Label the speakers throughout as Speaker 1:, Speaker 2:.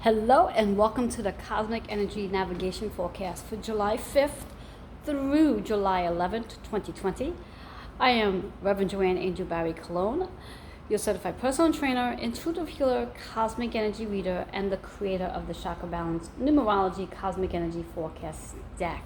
Speaker 1: Hello and welcome to the Cosmic Energy Navigation Forecast for July 5th through July 11th, 2020. I am Reverend Joanne Angel Barry Cologne, your certified personal trainer, intuitive healer, cosmic energy reader, and the creator of the Chakra Balance Numerology Cosmic Energy Forecast deck.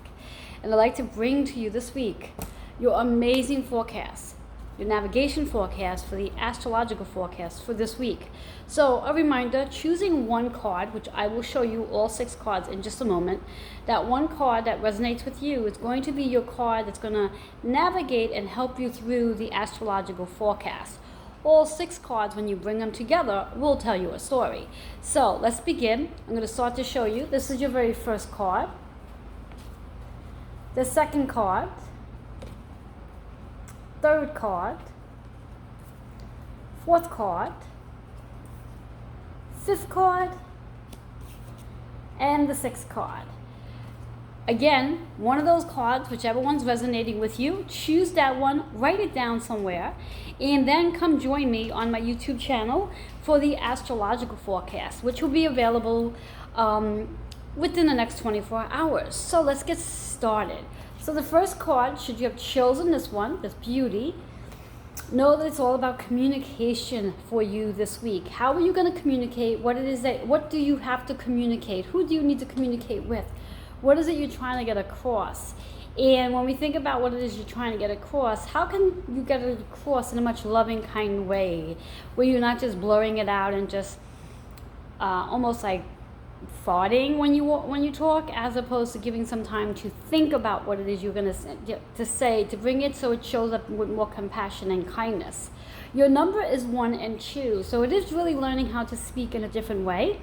Speaker 1: And I'd like to bring to you this week your amazing forecast, your navigation forecast for the astrological forecast for this week. So a reminder, choosing one card, which I will show you all 6 cards in just a moment. That one card that resonates with you is going to be your card that's going to navigate and help you through the astrological forecast. All 6 cards, when you bring them together, will tell you a story. So let's begin. I'm going to start to show you. This is your very first card. The second card. Third card, fourth card, fifth card, and the 6th card. Again, one of those cards, whichever one's resonating with you, choose that one, write it down somewhere, and then come join me on my YouTube channel for the astrological forecast, which will be available within the next 24 hours. So let's get started. So the first card, should you have chosen this one, this beauty, know that it's all about communication for you this week. How are you going to communicate? What do you have to communicate? Who do you need to communicate with? What is it you're trying to get across? And when we think about what it is you're trying to get across, how can you get it across in a much loving, kind way, where you're not just blurring it out and just almost like farting when you talk, as opposed to giving some time to think about what it is you're going to say, to bring it so it shows up with more compassion and kindness. Your number is 1 and 2, so it is really learning how to speak in a different way.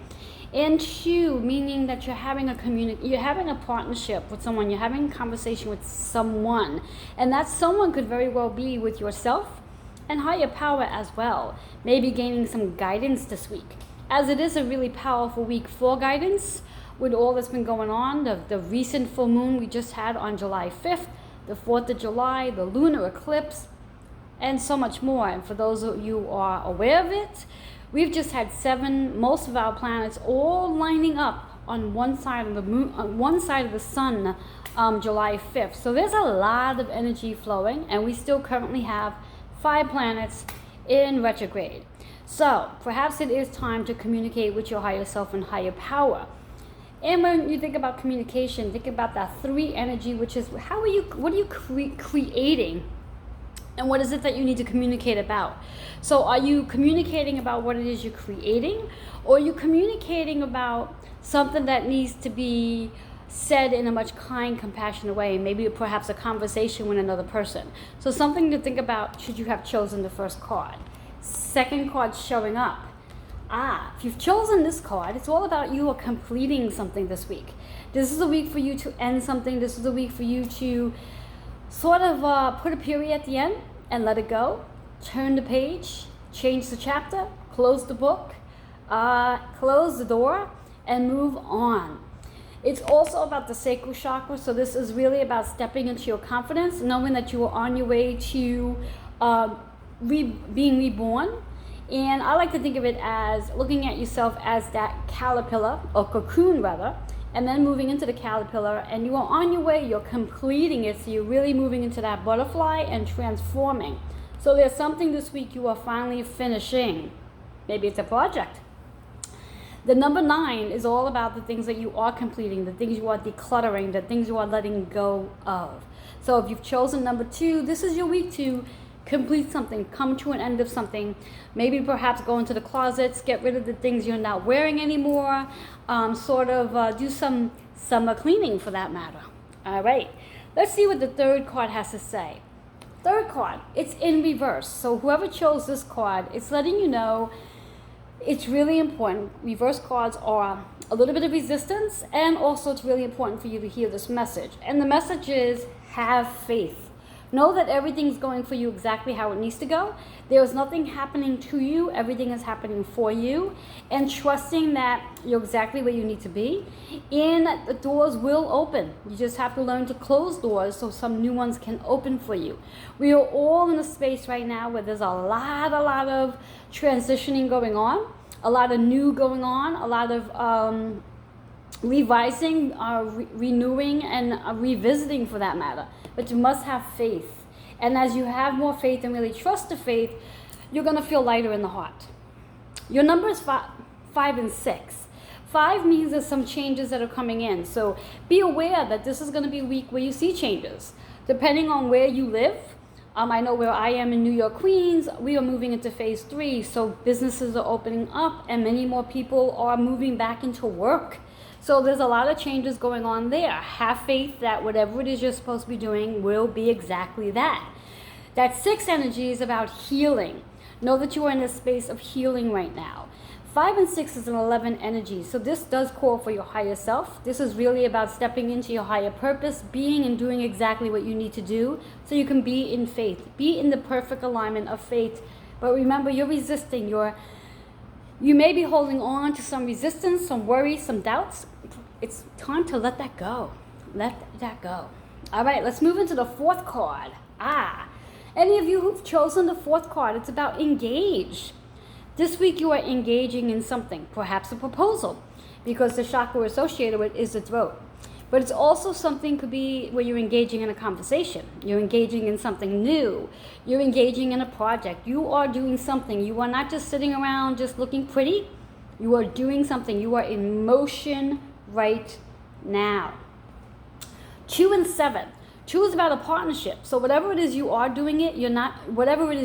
Speaker 1: And 2, meaning that you're having a partnership with someone, you're having a conversation with someone, and that someone could very well be with yourself and higher power as well, maybe gaining some guidance this week. As it is a really powerful week for guidance with all that's been going on, the recent full moon we just had on July 5th, the 4th of July, the lunar eclipse, and so much more. And for those of you who are aware of it, we've just had most of our planets all lining up on one side of the moon, on one side of the sun, July 5th. So there's a lot of energy flowing, and we still currently have 5 planets in retrograde. So perhaps it is time to communicate with your higher self and higher power. And when you think about communication, think about that 3 energy, which is what are you creating? And what is it that you need to communicate about? So are you communicating about what it is you're creating? Or are you communicating about something that needs to be said in a much kind, compassionate way? Maybe perhaps a conversation with another person. So something to think about should you have chosen the first card. Second card showing up. If you've chosen this card, it's all about you are completing something this week. This is a week for you to end something. This is a week for you to sort of put a period at the end and let it go. Turn the page, change the chapter, close the book, close the door, and move on. It's also about the sacral chakra, so this is really about stepping into your confidence, knowing that you are on your way to being reborn. And I like to think of it as looking at yourself as that caterpillar, or cocoon rather, and then moving into the caterpillar, and you are on your way, you're completing it, so you're really moving into that butterfly and transforming. So there's something this week you are finally finishing. Maybe it's a project. The number 9 is all about the things that you are completing, the things you are decluttering, the things you are letting go of. So if you've chosen number 2, this is your week to complete something, come to an end of something. Maybe perhaps go into the closets, get rid of the things you're not wearing anymore, do some summer cleaning for that matter. All right, let's see what the 3rd card has to say. 3rd card, it's in reverse. So whoever chose this card, it's letting you know it's really important. Reverse cards are a little bit of resistance, and also it's really important for you to hear this message. And the message is, have faith. Know that everything's going for you exactly how it needs to go. There is nothing happening to you. Everything is happening for you. And trusting that you're exactly where you need to be. And the doors will open. You just have to learn to close doors so some new ones can open for you. We are all in a space right now where there's a lot of transitioning going on. a lot of new going on, a lot of revising, renewing, and revisiting for that matter. But you must have faith. And as you have more faith and really trust the faith, you're going to feel lighter in the heart. Your number is 5 and 6. 5 means there's some changes that are coming in. So be aware that this is going to be a week where you see changes. Depending on where you live, I know where I am in New York, Queens, we are moving into phase 3. So businesses are opening up and many more people are moving back into work. So there's a lot of changes going on there. Have faith that whatever it is you're supposed to be doing will be exactly that. That 6 energy is about healing. Know that you are in a space of healing right now. 5 and 6 is an 11 energy. So this does call for your higher self. This is really about stepping into your higher purpose, being and doing exactly what you need to do so you can be in faith. Be in the perfect alignment of faith. But remember, you're resisting. You may be holding on to some resistance, some worry, some doubts. It's time to let that go. Let that go. All right, let's move into the 4th card. Any of you who've chosen the 4th card, it's about engage. This week you are engaging in something, perhaps a proposal, because the chakra associated with is the throat. But it's also something, could be where you're engaging in a conversation. You're engaging in something new. You're engaging in a project. You are doing something. You are not just sitting around just looking pretty. You are doing something. You are in motion right now. 2 and 7. 2 is about a partnership. So whatever it is you are doing it, you're not doing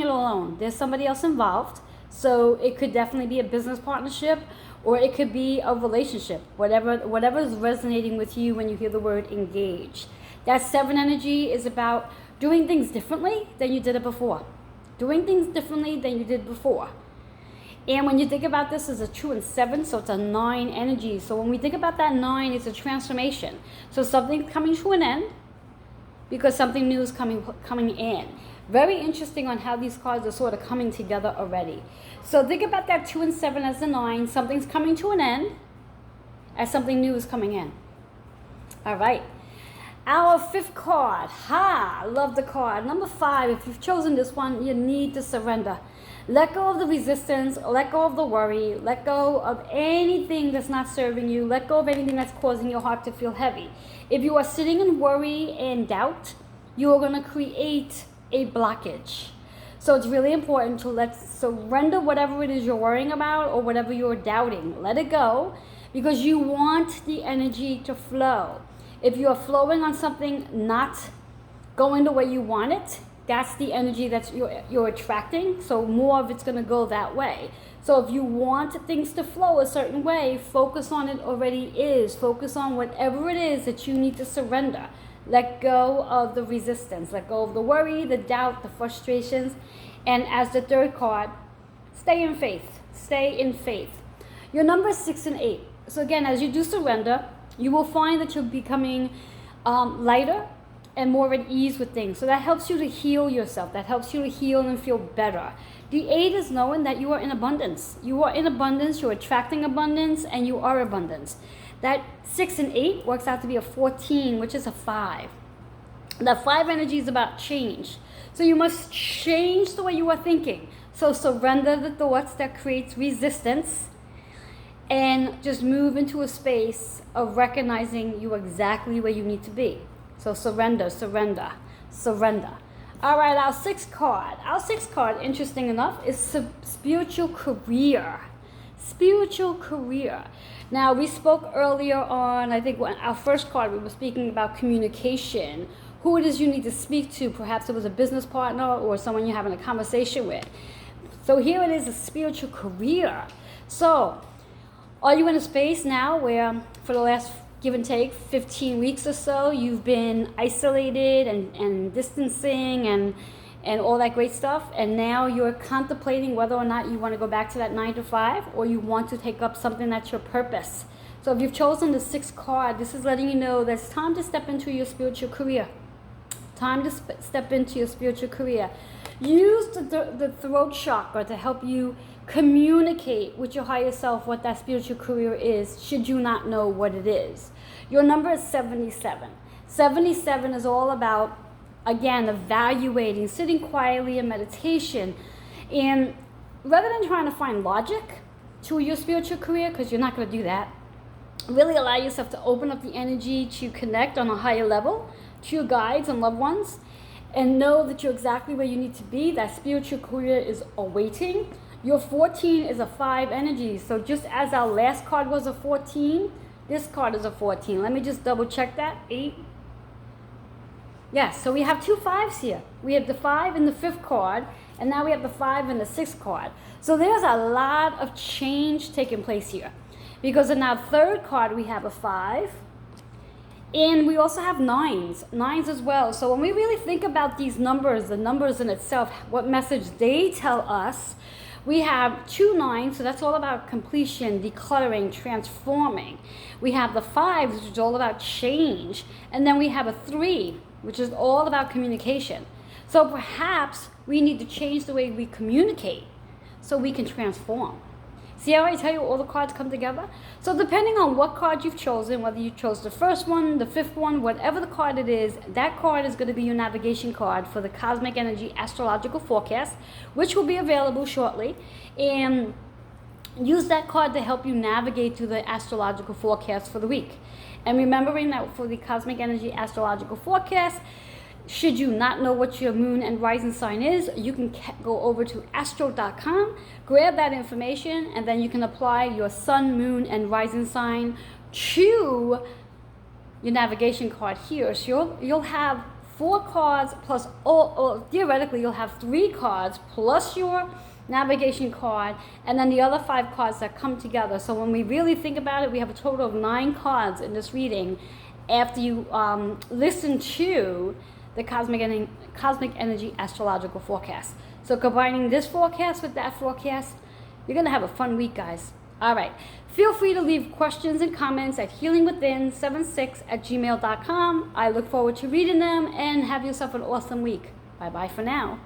Speaker 1: it alone. There's somebody else involved. So it could definitely be a business partnership, or it could be a relationship. Whatever is resonating with you when you hear the word engage. That 7 energy is about doing things differently than you did it before. Doing things differently than you did before. And when you think about this as a 2 and 7, so it's a 9 energy. So when we think about that 9, it's a transformation. So something's coming to an end because something new is coming in. Very interesting on how these cards are sort of coming together already. So think about that 2 and 7 as a 9. Something's coming to an end as something new is coming in. All right. Our 5th card. I love the card. Number 5, if you've chosen this one, you need to surrender. Let go of the resistance, let go of the worry, let go of anything that's not serving you, let go of anything that's causing your heart to feel heavy. If you are sitting in worry and doubt, you are going to create a blockage. So it's really important to surrender whatever it is you're worrying about or whatever you're doubting. Let it go, because you want the energy to flow. If you are flowing on something not going the way you want it, that's the energy that you're attracting. So more of it's going to go that way. So if you want things to flow a certain way, focus on it already is. Focus on whatever it is that you need to surrender. Let go of the resistance. Let go of the worry, the doubt, the frustrations. And as the 3rd card, stay in faith. Stay in faith. Your number is 6 and 8. So again, as you do surrender, you will find that you're becoming lighter and more at ease with things. So that helps you to heal yourself. That helps you to heal and feel better. The 8 is knowing that you are in abundance. You are in abundance, you're attracting abundance, and you are abundance. That 6 and 8 works out to be a 14, which is a 5. That 5 energy is about change. So you must change the way you are thinking. So surrender the thoughts that creates resistance and just move into a space of recognizing you exactly where you need to be. So surrender, surrender, surrender. All right, our 6th card. Our 6th card, interesting enough, is spiritual career. Spiritual career. Now, we spoke earlier on, I think our 1st card, we were speaking about communication. Who it is you need to speak to. Perhaps it was a business partner or someone you're having a conversation with. So here it is, a spiritual career. So, are you in a space now where for the last give and take 15 weeks or so, you've been isolated and distancing and all that great stuff, and now you're contemplating whether or not you want to go back to that 9 to 5 or you want to take up something that's your purpose. So if you've chosen the 6th card, this is letting you know that it's time to step into your spiritual career. Time to step into your spiritual career. Use the throat chakra to help you communicate with your higher self what that spiritual career is, should you not know what it is. Your number is 77. 77 is all about, again, evaluating, sitting quietly in meditation, and rather than trying to find logic to your spiritual career, because you're not going to do that, really allow yourself to open up the energy to connect on a higher level to your guides and loved ones, and know that you're exactly where you need to be. That spiritual career is awaiting. Your 14 is a 5 energy. So just as our last card was a 14, this card is a 14. Let me just double check that. 8. Yes, so we have 2 5s here. We have the 5 in the 5th card, and now we have the 5 in the 6th card. So there's a lot of change taking place here. Because in our 3rd card, we have a 5. And we also have 9s as well. So when we really think about these numbers, the numbers in itself, what message they tell us, we have 2 9s, so that's all about completion, decluttering, transforming. We have the 5s, which is all about change. And then we have a 3, which is all about communication. So perhaps we need to change the way we communicate so we can transform. See how I tell you all the cards come together? So depending on what card you've chosen, whether you chose the 1st one, the 5th one, whatever the card it is, that card is going to be your navigation card for the Cosmic Energy Astrological Forecast, which will be available shortly. And use that card to help you navigate through the astrological forecast for the week. And remembering that for the Cosmic Energy Astrological Forecast, should you not know what your moon and rising sign is, you can go over to astro.com, grab that information, and then you can apply your sun, moon, and rising sign to your navigation card here. So you'll have 4 cards plus, or theoretically, you'll have 3 cards plus your navigation card, and then the other 5 cards that come together. So when we really think about it, we have a total of 9 cards in this reading after you listen to the Cosmic Energy Astrological Forecast. So combining this forecast with that forecast, you're going to have a fun week, guys. All right. Feel free to leave questions and comments at healingwithin76@gmail.com. I look forward to reading them, and have yourself an awesome week. Bye-bye for now.